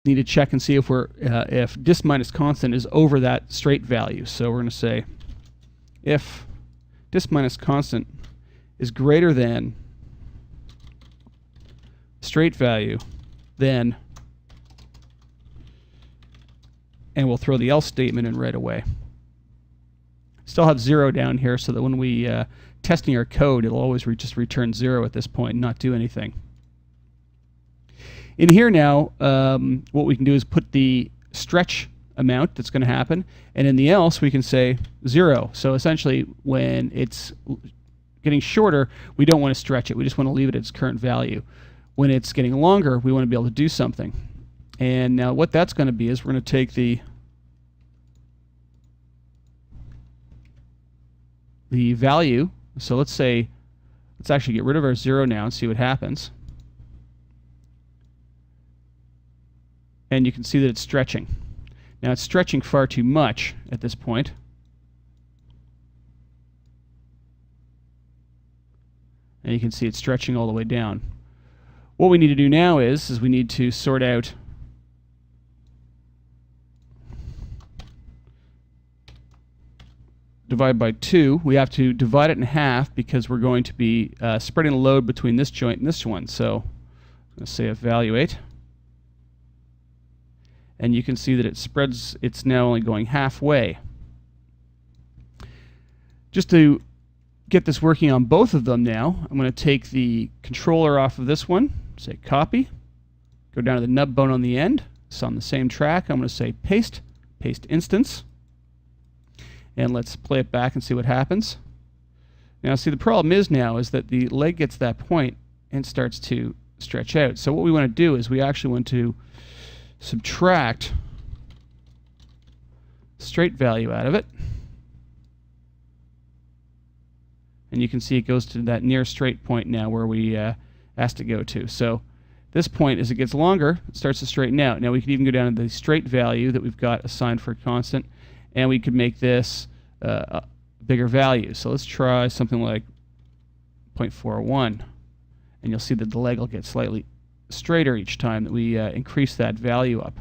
need to check and see if we're if dis minus constant is over that straight value. So we're going to say if dis minus constant is greater than straight value, then, and we'll throw the else statement in right away. Still have 0 down here so that when we testing our code, it'll always just return 0 at this point and not do anything. In here now, what we can do is put the stretch amount that's going to happen, and in the else we can say 0. So essentially, when it's getting shorter, we don't want to stretch it. We just want to leave it at its current value. When it's getting longer, we want to be able to do something. And now what that's going to be is we're going to take the value. So let's actually get rid of our 0 now and see what happens. And you can see that it's stretching. Now it's stretching far too much at this point. And you can see it's stretching all the way down. What we need to do now is we need to sort out divide by 2. We have to divide it in half because we're going to be spreading the load between this joint and this one. So I'm going to say evaluate. And you can see that it spreads, it's now only going halfway. Just to get this working on both of them now, I'm going to take the controller off of this one, say copy, go down to the nub bone on the end. It's on the same track. I'm going to say paste instance, and let's play it back and see what happens. Now see, the problem is that the leg gets to that point and starts to stretch out. So what we want to do is we actually want to subtract straight value out of it, and you can see it goes to that near straight point now where we asked to go to. So this point, as it gets longer, it starts to straighten out. Now we could even go down to the straight value that we've got assigned for a constant, and we could make this a bigger value. So let's try something like 0.41, and you'll see that the leg will get slightly straighter each time that we increase that value up.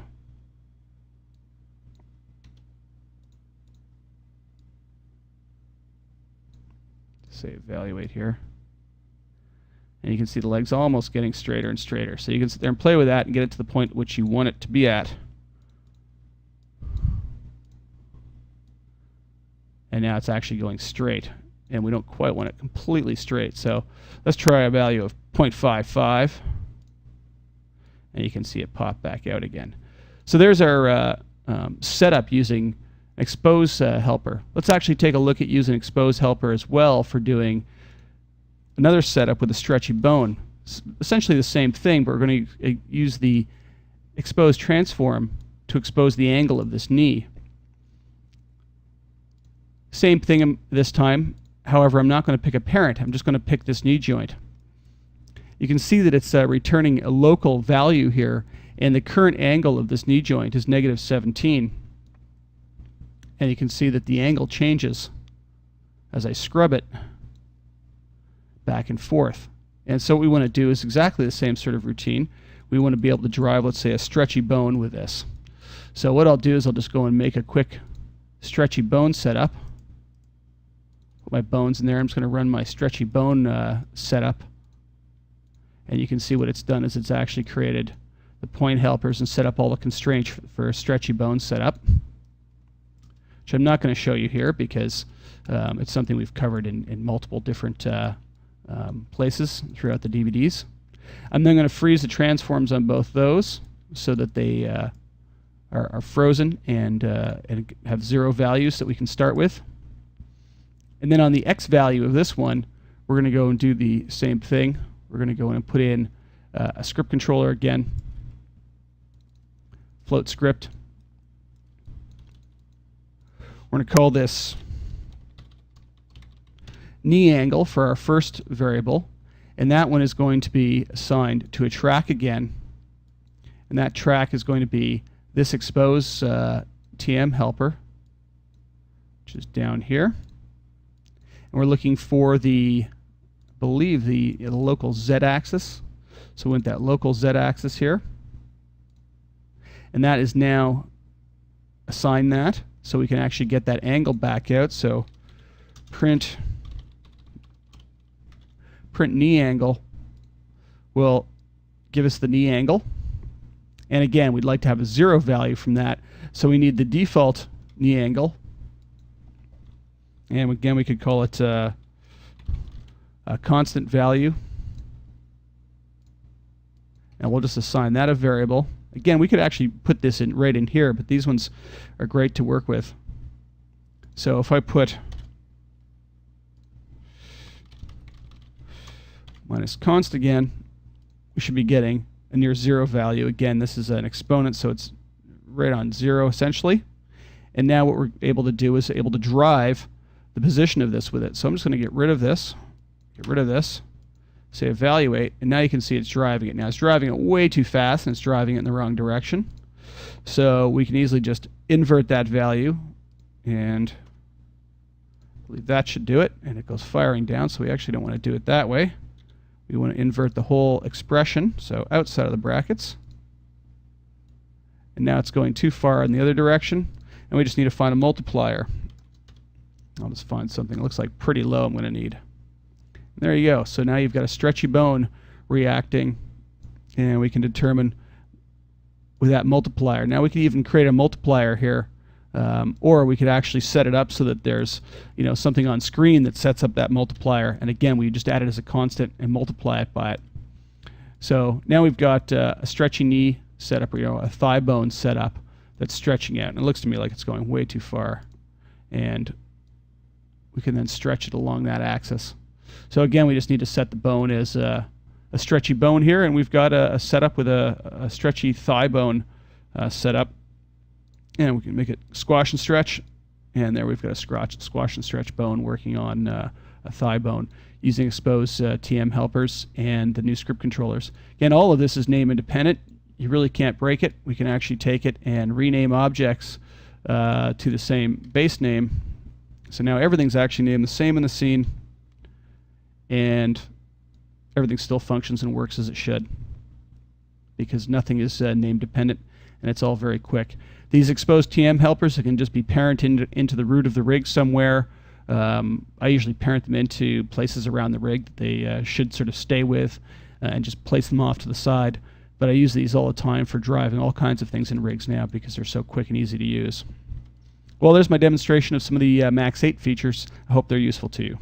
Say evaluate here, and you can see the leg's almost getting straighter and straighter. So you can sit there and play with that and get it to the point at which you want it to be at. And now it's actually going straight, and we don't quite want it completely straight. So let's try a value of 0.55. And you can see it pop back out again. So there's our setup using expose helper. Let's actually take a look at using expose helper as well for doing another setup with a stretchy bone. It's essentially the same thing, but we're going to use the expose transform to expose the angle of this knee. Same thing this time. However, I'm not going to pick a parent. I'm just going to pick this knee joint. You can see that it's returning a local value here, and the current angle of this knee joint is -17. And you can see that the angle changes as I scrub it back and forth. And so what we want to do is exactly the same sort of routine. We want to be able to drive, let's say, a stretchy bone with this. So what I'll do is I'll just go and make a quick stretchy bone setup. Put my bones in there. I'm just going to run my stretchy bone setup. And you can see what it's done is it's actually created the point helpers and set up all the constraints for a stretchy bone setup, which I'm not going to show you here because it's something we've covered in multiple different places throughout the DVDs. I'm then going to freeze the transforms on both those so that they are frozen and have 0 values that we can start with. And then on the X value of this one, we're going to go and do the same thing. We're going to go in and put in a script controller again, float script. We're going to call this knee angle for our first variable, and that one is going to be assigned to a track again, and that track is going to be this expose TM helper, which is down here, and we're looking for the believe the local Z-axis. So we want that local Z-axis here. and that is now assigned that, so we can actually get that angle back out. So print knee angle will give us the knee angle. And again, we'd like to have a 0 value from that, so we need the default knee angle. And again, we could call it a constant value. And we'll just assign that a variable. Again, we could actually put this in right in here, but these ones are great to work with. So if I put minus const again, we should be getting a near 0 value. Again, this is an exponent, so it's right on 0 essentially. And now what we're able to do is able to drive the position of this with it. So I'm just going to get rid of this, say evaluate, and now you can see it's driving it. Now it's driving it way too fast, and it's driving it in the wrong direction. So we can easily just invert that value, and I believe that should do it, and it goes firing down, so we actually don't want to do it that way. We want to invert the whole expression, so outside of the brackets. And now it's going too far in the other direction, and we just need to find a multiplier. I'll just find something that looks like pretty low I'm going to need. And there you go. So now you've got a stretchy bone reacting, and we can determine with that multiplier. Now we can even create a multiplier here, or we could actually set it up so that there's something on screen that sets up that multiplier. And again, we just add it as a constant and multiply it by it. So now we've got a stretchy knee set up, a thigh bone set up that's stretching out. And it looks to me like it's going way too far. And we can then stretch it along that axis. So again, we just need to set the bone as a stretchy bone here, and we've got a setup with a stretchy thigh bone setup. And we can make it squash and stretch, and there we've got a squash and stretch bone working on a thigh bone using exposed TM helpers and the new script controllers. Again, all of this is name independent. You really can't break it. We can actually take it and rename objects to the same base name. So now everything's actually named the same in the scene, and everything still functions and works as it should, because nothing is name dependent, and it's all very quick. These exposed TM helpers, it can just be parented into the root of the rig somewhere. I usually parent them into places around the rig that they should sort of stay with, and just place them off to the side. But I use these all the time for driving all kinds of things in rigs now because they're so quick and easy to use. Well, there's my demonstration of some of the Max 8 features. I hope they're useful to you.